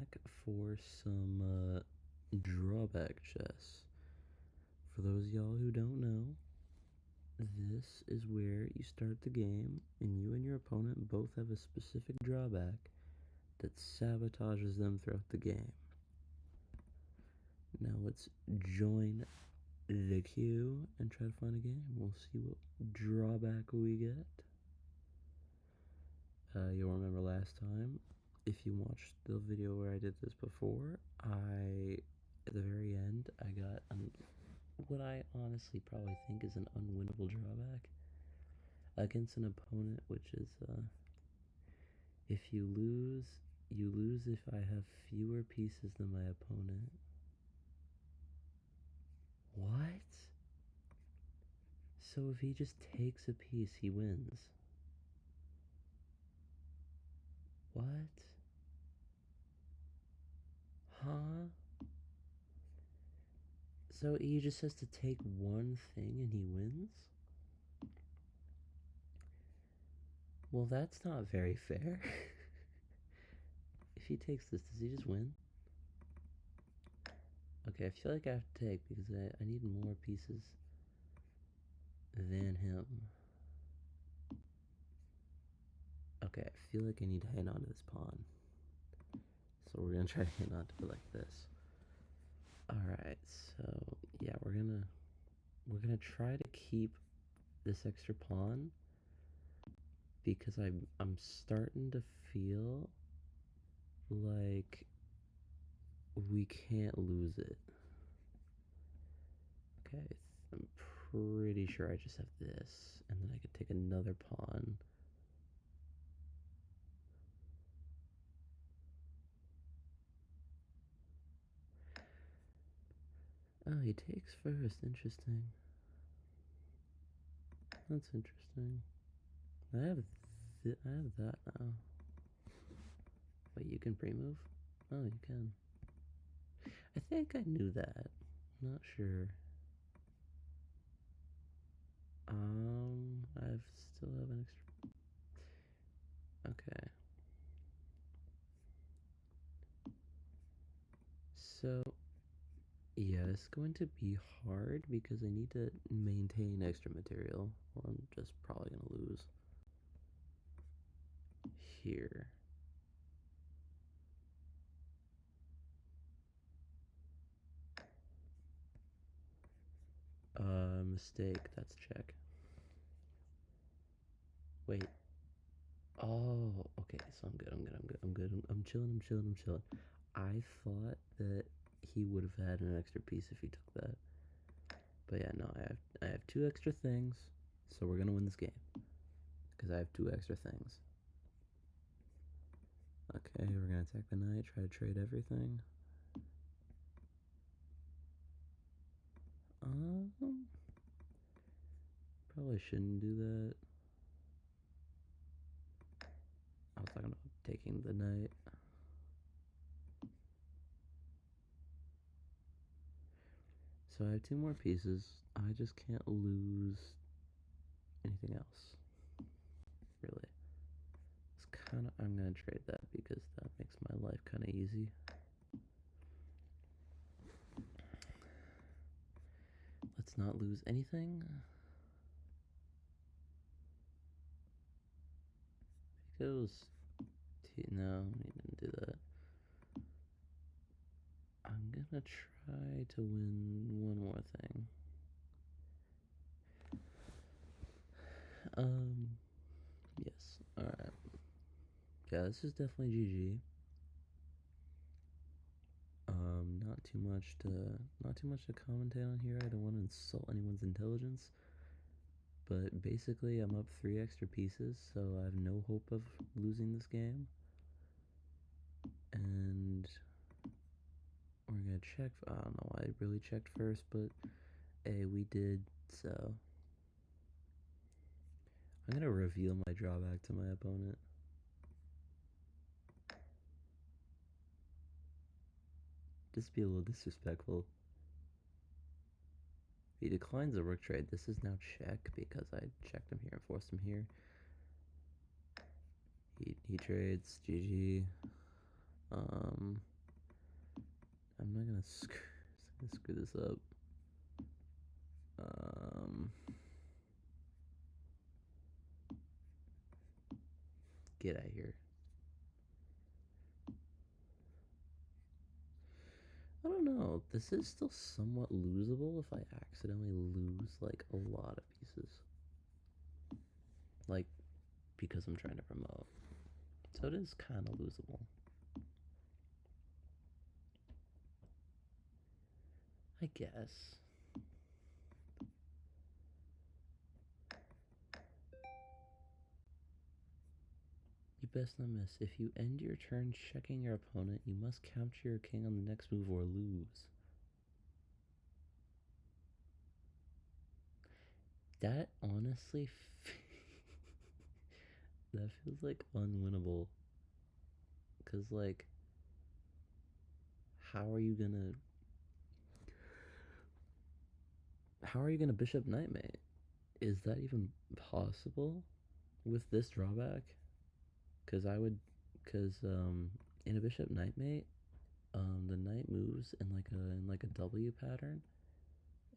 back for some drawback chess. For those of y'all who don't know, this is where you start the game and you and your opponent both have a specific drawback that sabotages them throughout the game. Now let's join the queue and try to find a game. We'll see what drawback we get. You'll remember last time, if you watched the video where I did this before, at the very end, I got what I honestly probably think is an unwinnable drawback against an opponent, which is, if you lose if I have fewer pieces than my opponent. What? So if he just takes a piece, he wins. What? Huh? So he just has to take one thing and he wins? Well, that's not very fair. If he takes this, does he just win? Okay, I feel like I have to take because I need more pieces than him. Okay, I feel like I need to hang on to this pawn. So we're gonna try to hang on to it like this. Alright, so yeah, we're gonna try to keep this extra pawn because I'm starting to feel like we can't lose it. Okay, I'm pretty sure I just have this, and then I could take another pawn. Oh, he takes first. Interesting. That's interesting. I have that now. Wait, you can pre-move? Oh, you can. I think I knew that. Not sure. I still have an extra. Okay. So, yeah, it's going to be hard because I need to maintain extra material, or I'm just probably gonna lose. Here. Mistake. That's check. Wait. Oh, okay. So I'm good. I'm chilling. I thought that he would have had an extra piece if he took that. But yeah, no. I have 2 extra things, so we're gonna win this game because I have 2 extra things. Okay, we're gonna attack the knight. Try to trade everything. Probably shouldn't do that. I was talking about taking the knight. So I have 2 more pieces. I just can't lose anything else. Really. It's kind of, I'm gonna trade that because that makes my life kind of easy. Let's not lose anything. If it goes no, we didn't do that. I'm gonna try to win one more thing. Yes. Alright. Yeah, this is definitely GG. Not too much to commentate on here. I don't want to insult anyone's intelligence. But basically, I'm up 3 extra pieces, so I have no hope of losing this game. And we're gonna check. I don't know why I really checked first, but hey, we did, so. I'm gonna reveal my drawback to my opponent. Just be a little disrespectful. He declines a rook trade. This is now check because I checked him here and forced him here. He trades. GG. I'm not gonna screw this up. Get out of here. I don't know. This is still somewhat losable if I accidentally lose like a lot of pieces. Like, because I'm trying to promote. So it is kind of losable. I guess. You best not miss. If you end your turn checking your opponent, you must capture your king on the next move or lose. That honestly, that feels like unwinnable. Cause like, how are you gonna bishop knight mate? Is that even possible with this drawback? Cause I would, cause in a bishop knight mate, the knight moves in like a W pattern,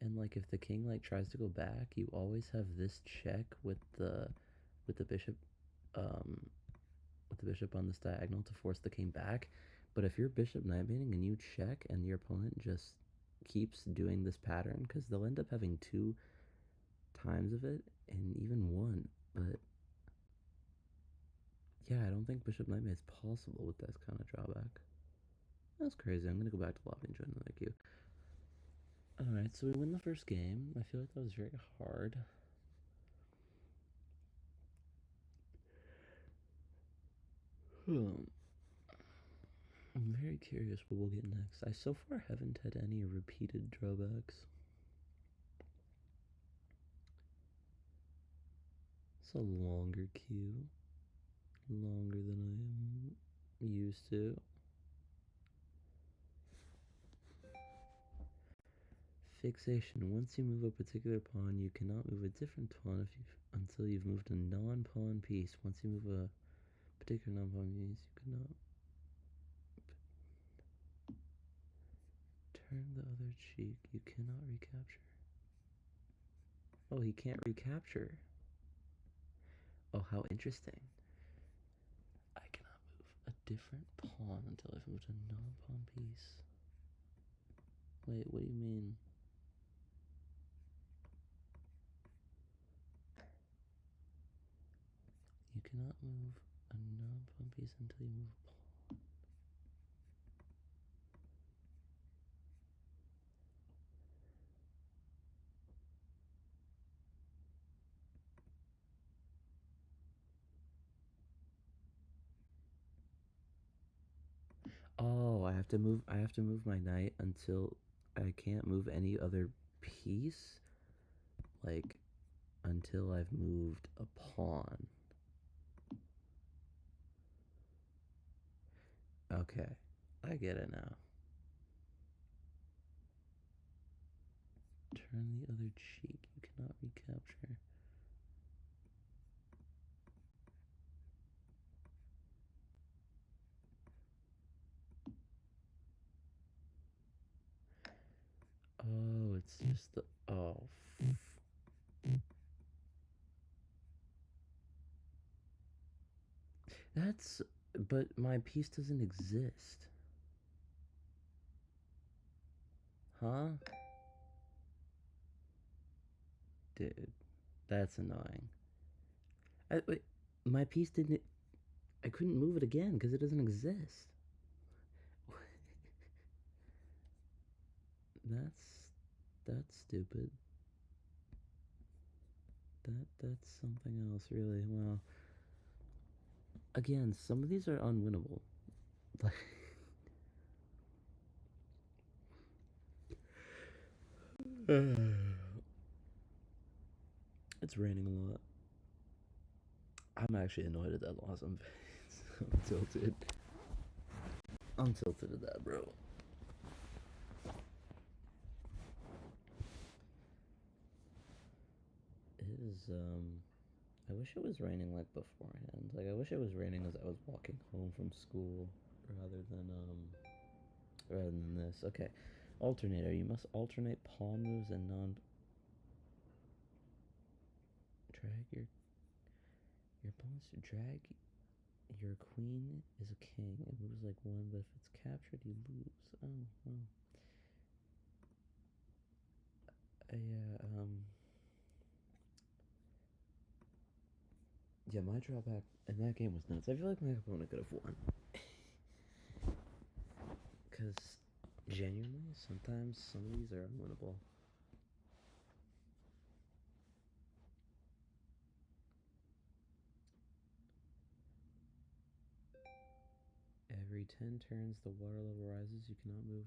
and like if the king like tries to go back, you always have this check with the bishop, um, with the bishop on this diagonal to force the king back. But if you're bishop knight mating and you check and your opponent just keeps doing this pattern, because they'll end up having 2 times of it and even one. But yeah, I don't think bishop knight mate is possible with this kind of drawback. That's crazy. I'm gonna go back to lobby and join another queue. Alright, so we win the first game. I feel like that was very hard. I'm very curious what we'll get next. I so far haven't had any repeated drawbacks. It's a longer queue. Longer than I am used to. Fixation. Once you move a particular pawn, you cannot move a different pawn until you've moved a non-pawn piece. Once you move a particular non-pawn piece, you cannot turn the other cheek. You cannot recapture. Oh, he can't recapture. Oh, how interesting. I cannot move a different pawn until I've moved a non-pawn piece. Wait, what do you mean? You cannot move a non-pawn piece until you move a pawn. Oh, I have to move my knight until I can't move any other piece, like until I've moved a pawn. Okay, I get it now. Turn the other cheek. You cannot recapture. Oh, it's just the oh. That's but my piece doesn't exist. Huh? Dude, that's annoying. Wait, my piece didn't. I couldn't move it again because it doesn't exist. That's stupid. That's something else, really. Well, again, some of these are unwinnable. Like, it's raining a lot. I'm actually annoyed at that loss. I'm tilted. I'm tilted at that, bro. It is, I wish it was raining like beforehand. Like, I wish it was raining as I was walking home from school rather than, rather than this. Okay. Alternator. You must alternate pawn moves and non. Drag your pawns to drag. Your queen is a king. It moves like one, but if it's captured, you lose. Oh, well. Yeah, yeah, my drawback in that game was nuts. I feel like my opponent could have won. Because, genuinely, sometimes some of these are unwinnable. Every 10 turns, the water level rises. You cannot move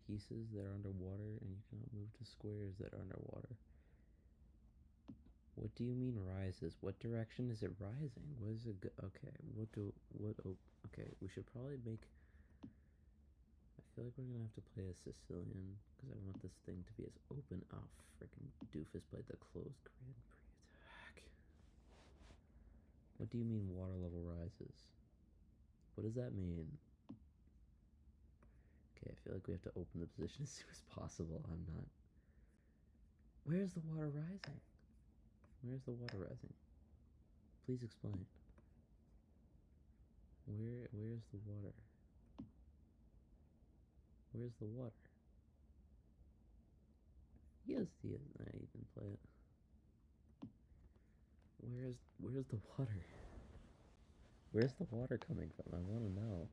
pieces that are underwater, and you cannot move to squares that are underwater. What do you mean rises? What direction is it rising? What is it? Okay, okay, we should probably make. I feel like we're gonna have to play a Sicilian because I want this thing to be as open. Oh, freaking doofus played the closed Grand Prix attack. What do you mean water level rises? What does that mean? Okay, I feel like we have to open the position as soon as possible. I'm not. Where's the water rising? Where's the water rising? Please explain. Where's the water? Where's the water? Yes, he is. Nah, you didn't play it. Where's the water? Where's the water coming from? I want to know.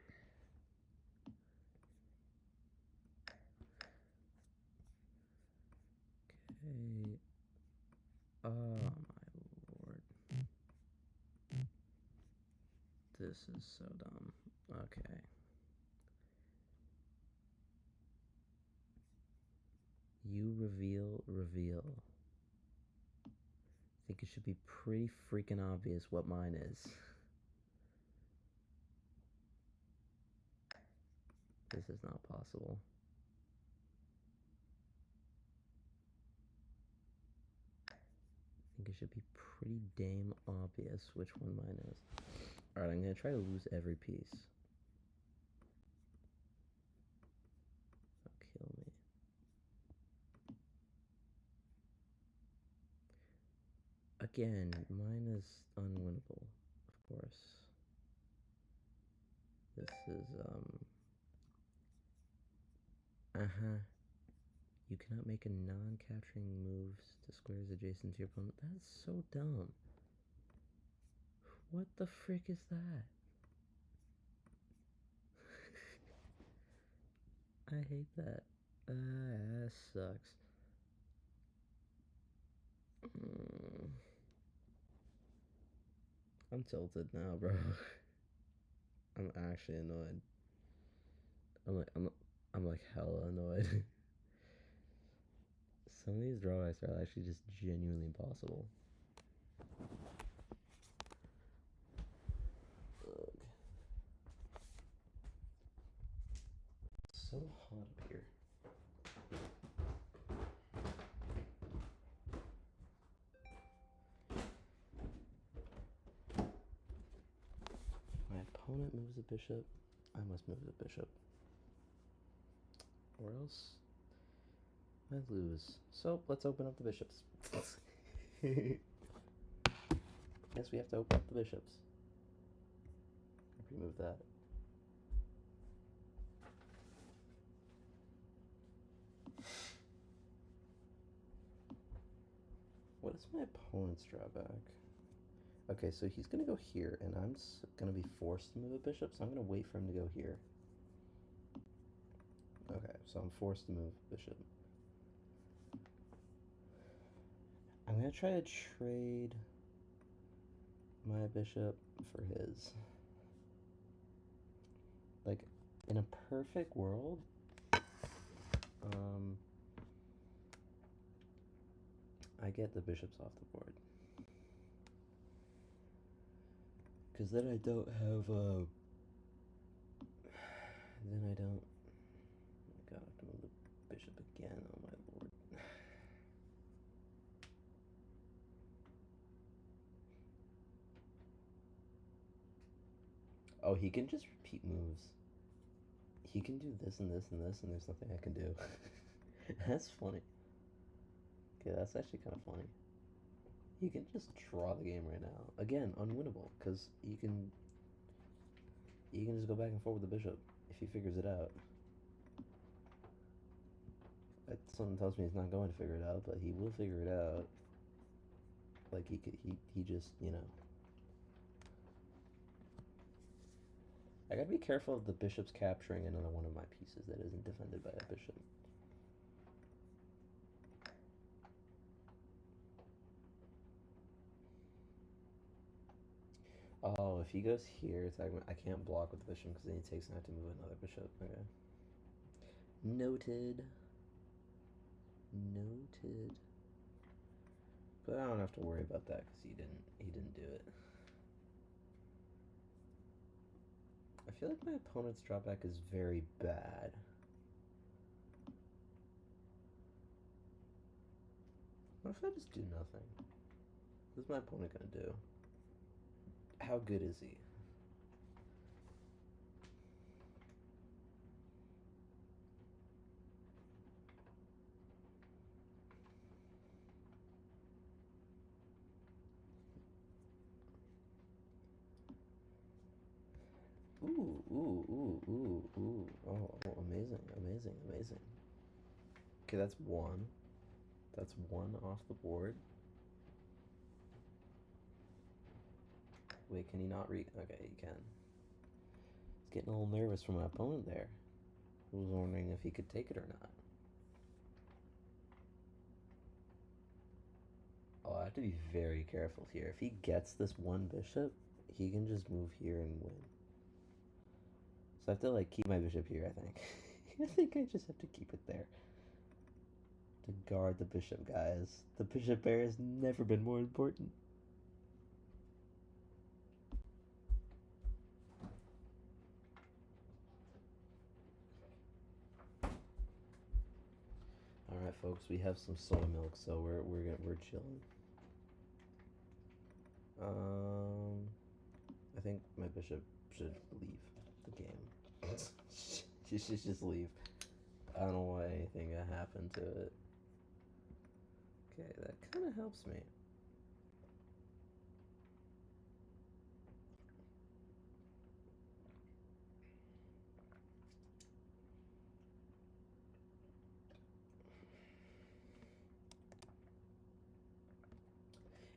Okay. Oh my lord. This is so dumb. Okay. You reveal. I think it should be pretty freaking obvious what mine is. This is not possible. I think it should be pretty damn obvious which one mine is. Alright, I'm gonna try to lose every piece. Oh, kill me. Again, mine is unwinnable, of course. This is, uh-huh. You cannot make a non-capturing moves to squares adjacent to your opponent. That's so dumb. What the frick is that? I hate that. That sucks. I'm tilted now, bro. I'm actually annoyed. I'm like hella annoyed. Some of these drawbacks are actually just genuinely impossible. Ugh. It's so hot up here. My opponent moves a bishop. I must move the bishop. Or else I lose. So let's open up the bishops. Yes, we have to open up the bishops. Remove that. What is my opponent's drawback? Okay, so he's going to go here, and I'm going to be forced to move a bishop, so I'm going to wait for him to go here. Okay, so I'm forced to move bishop. I'm going to try to trade my bishop for his. Like, in a perfect world, I get the bishops off the board. Because then I don't have, then I don't, God, I have to move the bishop again, oh my lord. Oh, he can just repeat moves. He can do this and this and this, and there's nothing I can do. That's funny. Okay, that's actually kind of funny. He can just draw the game right now. Again, unwinnable, because you can just go back and forth with the bishop if he figures it out. Something tells me he's not going to figure it out, but he will figure it out. Like he just, I gotta be careful of the bishop's capturing another one of my pieces that isn't defended by a bishop. Oh, if he goes here, I can't block with the bishop because then he takes time to move another bishop. Okay. Noted. Noted. But I don't have to worry about that because he didn't do it. I feel like my opponent's drawback is very bad. What if I just do nothing? What's my opponent gonna do? How good is he? Ooh, ooh, ooh, ooh, ooh. Oh, amazing, amazing, amazing. Okay, that's one. That's one off the board. Wait, can he not read? Okay, he can. He's getting a little nervous for my opponent there. Who was wondering if he could take it or not. Oh, I have to be very careful here. If he gets this one bishop, he can just move here and win. So I have to like keep my bishop here, I think. I think I just have to keep it there. To guard the bishop, guys. The bishop pair has never been more important. All right, folks, we have some soy milk, so we're chilling. I think my bishop should leave the game. She should just leave. I don't know why anything happened to it. Okay, that kind of helps me.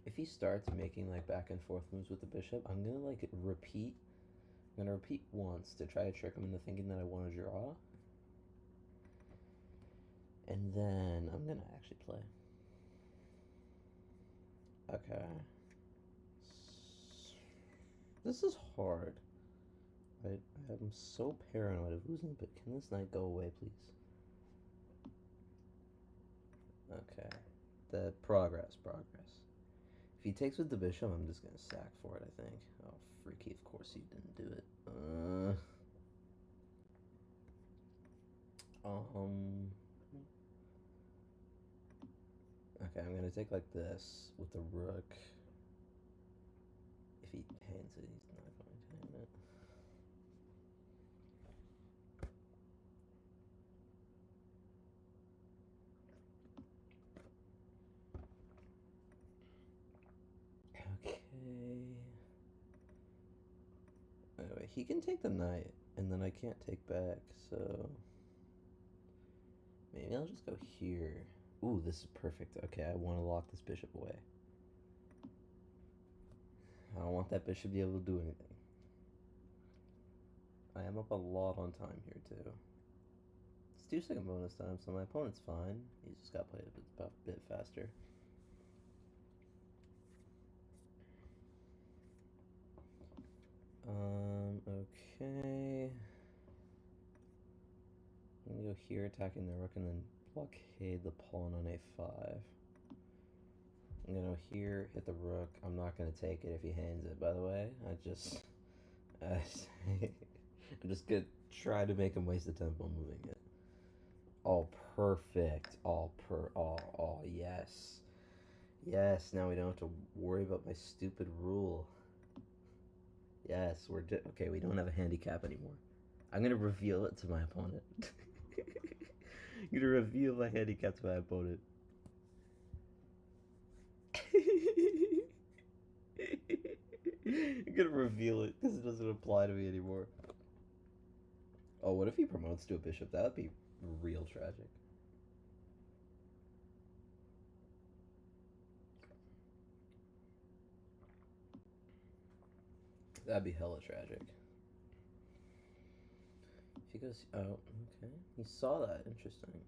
If he starts making like back and forth moves with the bishop, I'm gonna like repeat. I'm gonna repeat once to try to trick him into thinking that I want to draw. And then I'm gonna actually play. Okay. This is hard. I'm so paranoid of losing, but can this knight go away, please? Okay. The progress. If he takes with the bishop, I'm just gonna sack for it, I think. Oh, freaky, of course he didn't do it. Okay, I'm gonna take like this with the rook. If he hands it, he's not going to hand it. Okay. Anyway, he can take the knight, and then I can't take back, so maybe I'll just go here. Ooh, this is perfect. Okay, I want to lock this bishop away. I don't want that bishop to be able to do anything. I am up a lot on time here, too. It's 2-second bonus time, so my opponent's fine. He's just got to play a bit faster. Okay. I'm gonna go here, attacking the rook, and then blockade the pawn on a5. I'm gonna here, hit the rook. I'm not gonna take it if he hands it, by the way. I'm just gonna try to make him waste the tempo moving it. Oh, perfect. Oh, yes. Yes, now we don't have to worry about my stupid rule. Yes, okay. We don't have a handicap anymore. I'm gonna reveal it to my opponent. I'm gonna reveal my handicap to my opponent. I'm gonna reveal it because it doesn't apply to me anymore. Oh, what if he promotes to a bishop? That would be real tragic. That'd be hella tragic. If he goes, oh, okay. He saw that. Interesting.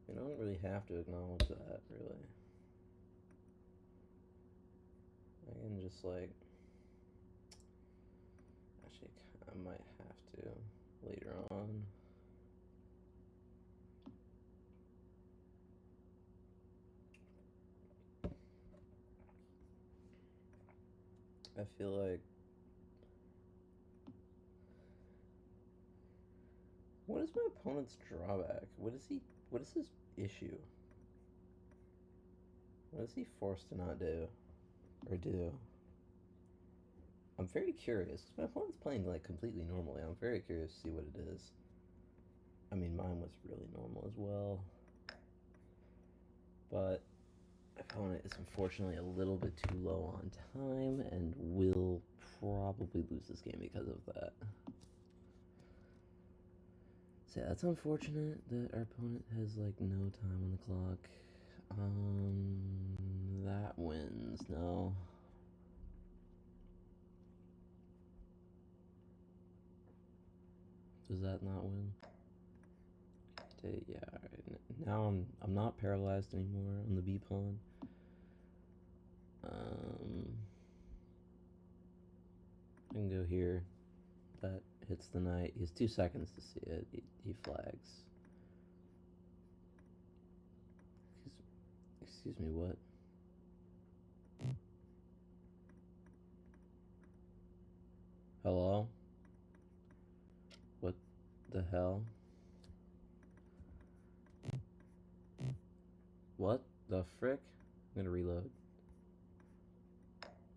You don't really have to acknowledge that, really. I can just like, actually, I might have to later on. I feel like, what is my opponent's drawback? What is his issue? What is he forced to not do? Or do? I'm very curious. My opponent's playing like completely normally. I'm very curious to see what it is. I mean, mine was really normal as well. But my opponent is unfortunately a little bit too low on time and will probably lose this game because of that. So yeah, that's unfortunate that our opponent has like no time on the clock. That wins, no. Does that not win? Yeah, alright. Now I'm not paralyzed anymore on the B pawn. I can go here. That hits the knight. He has 2 seconds to see it. He flags. Excuse me, what? Hello? What the hell? What the frick? I'm gonna reload.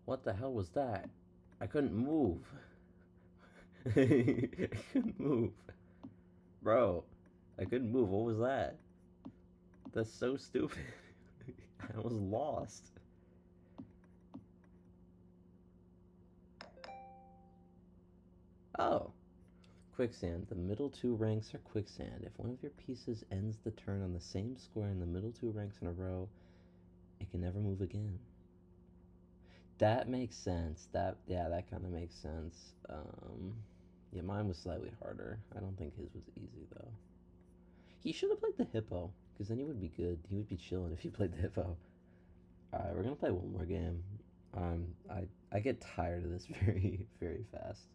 What the hell was that? I couldn't move. I couldn't move. Bro, I couldn't move. What was that? That's so stupid. I was lost. Oh. Quicksand. The middle 2 ranks are quicksand. If one of your pieces ends the turn on the same square in the middle 2 ranks in a row, it can never move again. That makes sense. That kind of makes sense. Yeah, mine was slightly harder. I don't think his was easy though. He should have played the hippo, because then he would be good. He would be chilling if he played the hippo. All right, we're gonna play one more game. I get tired of this very very fast.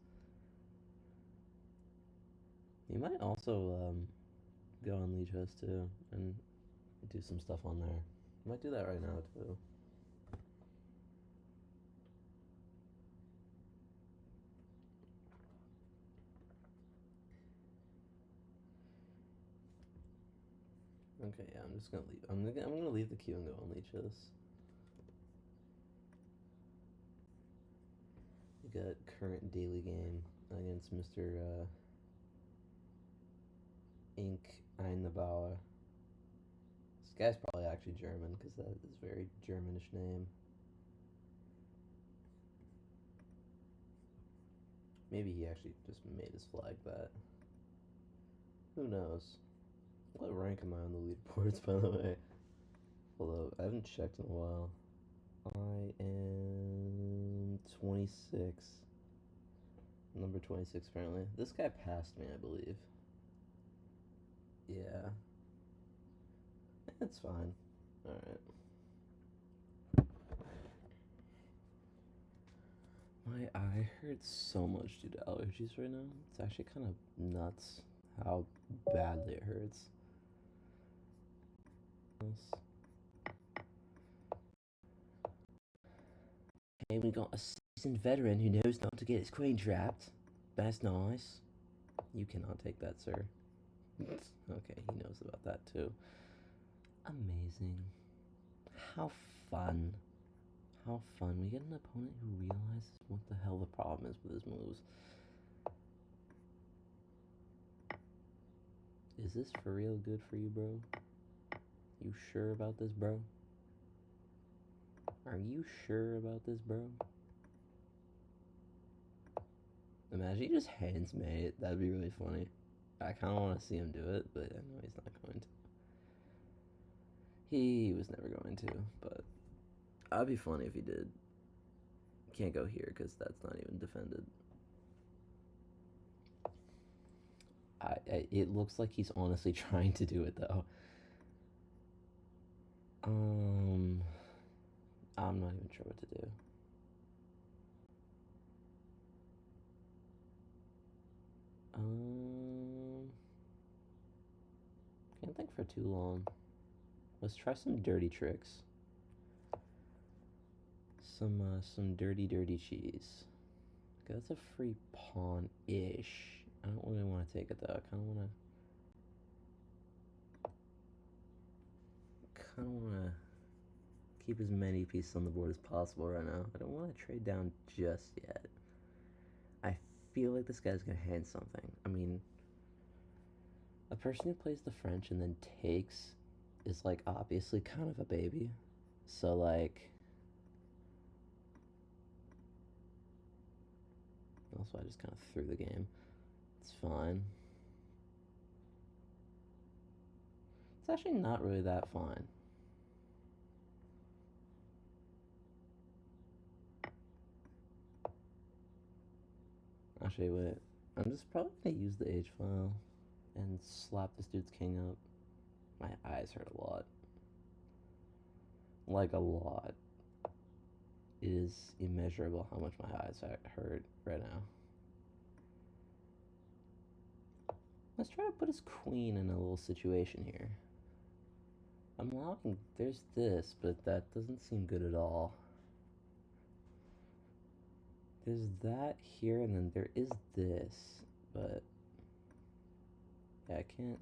You might also go on Lichess too and do some stuff on there. I might do that right now too. Okay, yeah, I'm just gonna leave. I'm gonna leave the queue and go on Lichess. We got current daily game against Mr. Ink Einbauer. This guy's probably actually German because that is a very Germanish name. Maybe he actually just made his flag that. Who knows? What rank am I on the leaderboards, by the way? Although, I haven't checked in a while. I am 26. Number 26, apparently. This guy passed me, I believe. Yeah. That's fine. Alright. My eye hurts so much due to allergies right now. It's actually kind of nuts how badly it hurts. Okay, we got a seasoned veteran who knows not to get his queen trapped. That's nice. You cannot take that, sir. Okay, he knows about that too. Amazing. How fun. How fun. We get an opponent who realizes what the hell the problem is with his moves. Is this for real good for you, bro? You sure about this, bro? Are you sure about this, bro? Imagine he just hands mate. That'd be really funny. I kind of want to see him do it, but I know he's not going to. He was never going to, but that'd be funny if he did. Can't go here because that's not even defended. It looks like he's honestly trying to do it though. I'm not even sure what to do. Can't think for too long. Let's try some dirty tricks. Some dirty cheese. Okay, that's a free pawn-ish. I don't really want to take it though. I kind of want to keep as many pieces on the board as possible right now. I don't want to trade down just yet. I feel like this guy's gonna hand something. I mean, a person who plays the French and then takes is like obviously kind of a baby. So like, also I just kind of threw the game. It's fine. It's actually not really that fine. Actually, wait. I'm just probably gonna use the H file and slap this dude's king up. My eyes hurt a lot. Like a lot. It is immeasurable how much my eyes hurt right now. Let's try to put his queen in a little situation here. I'm allowing, there's this, but that doesn't seem good at all. There's that here, and then there is this, but yeah, I can't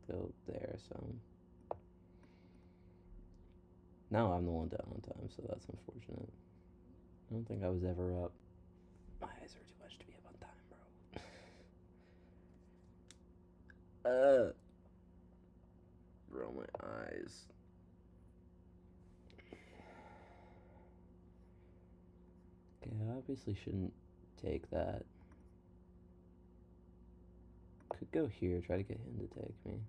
go there, so now I'm the one down on time, so that's unfortunate. I don't think I was ever up. My eyes are too much to be up on time, bro. Bro, my eyes. Okay, I obviously shouldn't take that. Could go here, try to get him to take me.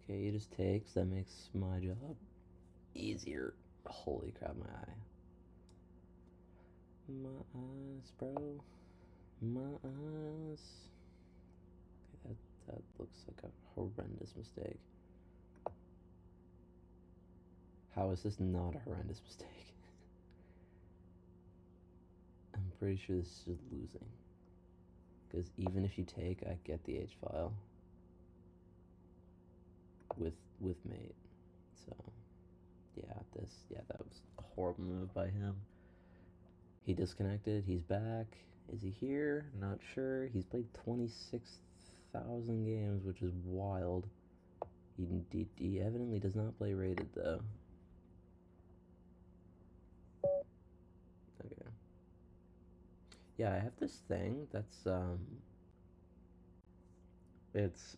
Okay, he just takes. That makes my job easier. Holy crap, my eye. My eyes, bro. My eyes. Okay, that looks like a horrendous mistake. How is this not a horrendous mistake? I'm pretty sure this is just losing. Because even if you take, I get the H file with mate. So yeah, that was a horrible move by him. He disconnected. He's back. Is he here? Not sure. He's played 26,000 games, which is wild. He evidently does not play rated though. Okay. Yeah, I have this thing that's it's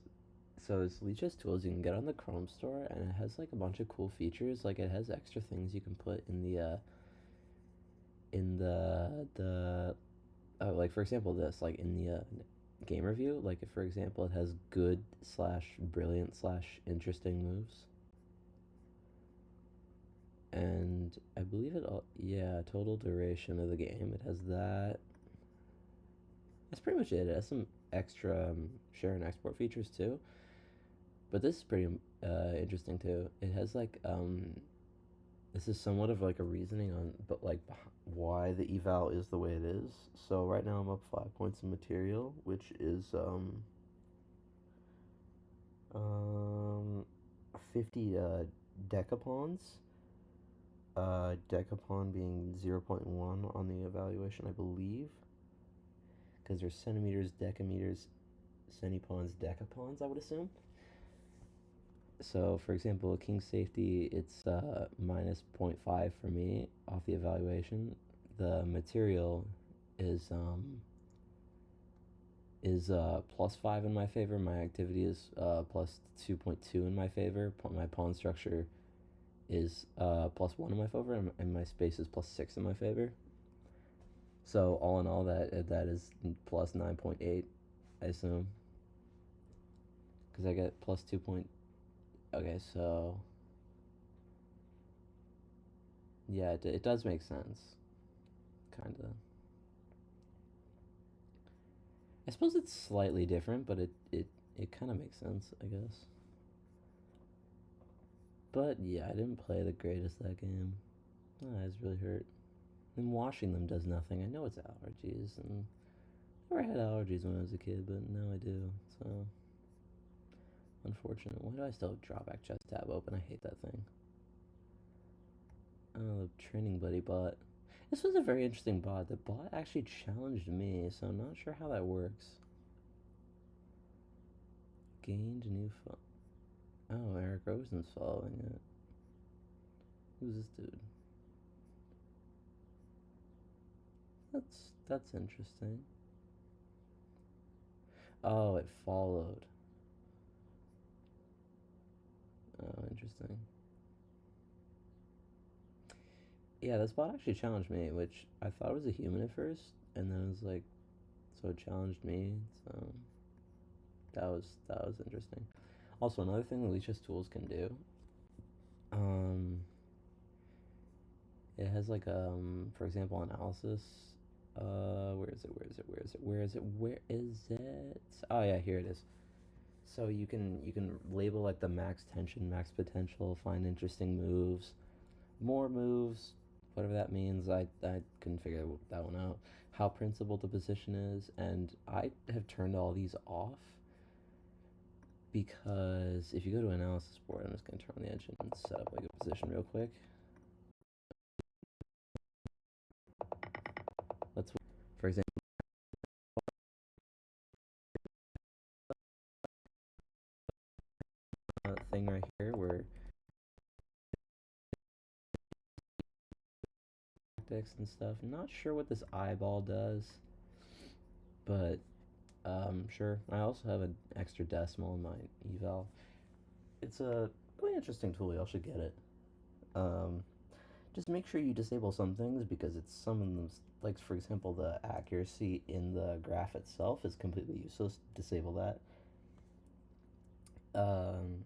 so it's Leech's Tools. You can get on the Chrome store, and it has like a bunch of cool features. Like it has extra things you can put in the like for example this like in the game review. Like if for example it has good / brilliant / interesting moves, and I believe it all, yeah, total duration of the game. It has that. That's pretty much it. It has some extra share and export features too. But this is pretty interesting too. It has like this is somewhat of like a reasoning on, but like why the eval is the way it is. So right now I'm up 5 points in material, which is 50 decapons. Decapon being 0.1 on the evaluation, I believe, because there's centimeters, decameters, Any pawns, deck of pawns, I would assume. So, for example, king safety, it's minus point 0.5 for me off the evaluation. The material is plus 5 in my favor. My activity is plus 2.2 in my favor. My pawn structure is plus 1 in my favor, and my space is plus 6 in my favor. So all in all, that is plus 9.8, I assume, because I get plus 2 point. Okay, so yeah, it does make sense, kind of. I suppose it's slightly different, but it kind of makes sense, I guess. But yeah, I didn't play the greatest that game. My eyes really hurt. And washing them does nothing. I know it's allergies, and I never had allergies when I was a kid, but now I do. So unfortunate. Why do I still have Drawback chest tab open? I hate that thing. Oh, the training buddy bot. This was a very interesting bot. The bot actually challenged me, so I'm not sure how that works. Gained new phone. Oh, Eric Rosen's following it. Who's this dude? That's interesting. Oh, it followed. Oh, interesting. Yeah, this bot actually challenged me, which I thought was a human at first, and then it was like, so it challenged me. So that was interesting. Also, another thing that Leech's tools can do, um, it has like for example, analysis. Where is it? Where is it? Where is it? Where is it? Where is it? Oh yeah, here it is. So you can label like the max tension, max potential, find interesting moves, more moves, whatever that means. I couldn't figure that one out. How principled the position is, and I have turned all these off because if you go to analysis board, I'm just gonna turn on the engine and set up like a position real quick. Let's, for example, thing right here where tactics and stuff. Not sure what this eyeball does, but sure. I also have an extra decimal in my eval. It's a really interesting tool. Y'all should get it. Um, just make sure you disable some things because it's some of them, like for example, the accuracy in the graph itself is completely useless. Disable that. Um,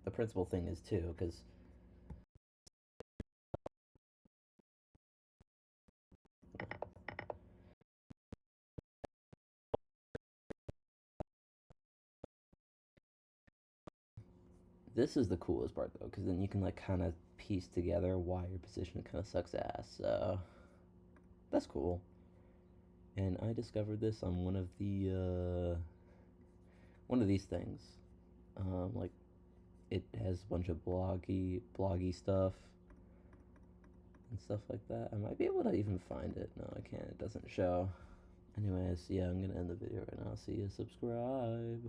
the principal thing is too, because this is the coolest part though, because then you can like kind of piece together why your position kind of sucks ass. So that's cool. And I discovered this on one of these things. Like it has a bunch of bloggy stuff and stuff like that. I might be able to even find it. No, I can't. It doesn't show. Anyways, yeah, I'm gonna end the video right now. See you. Subscribe.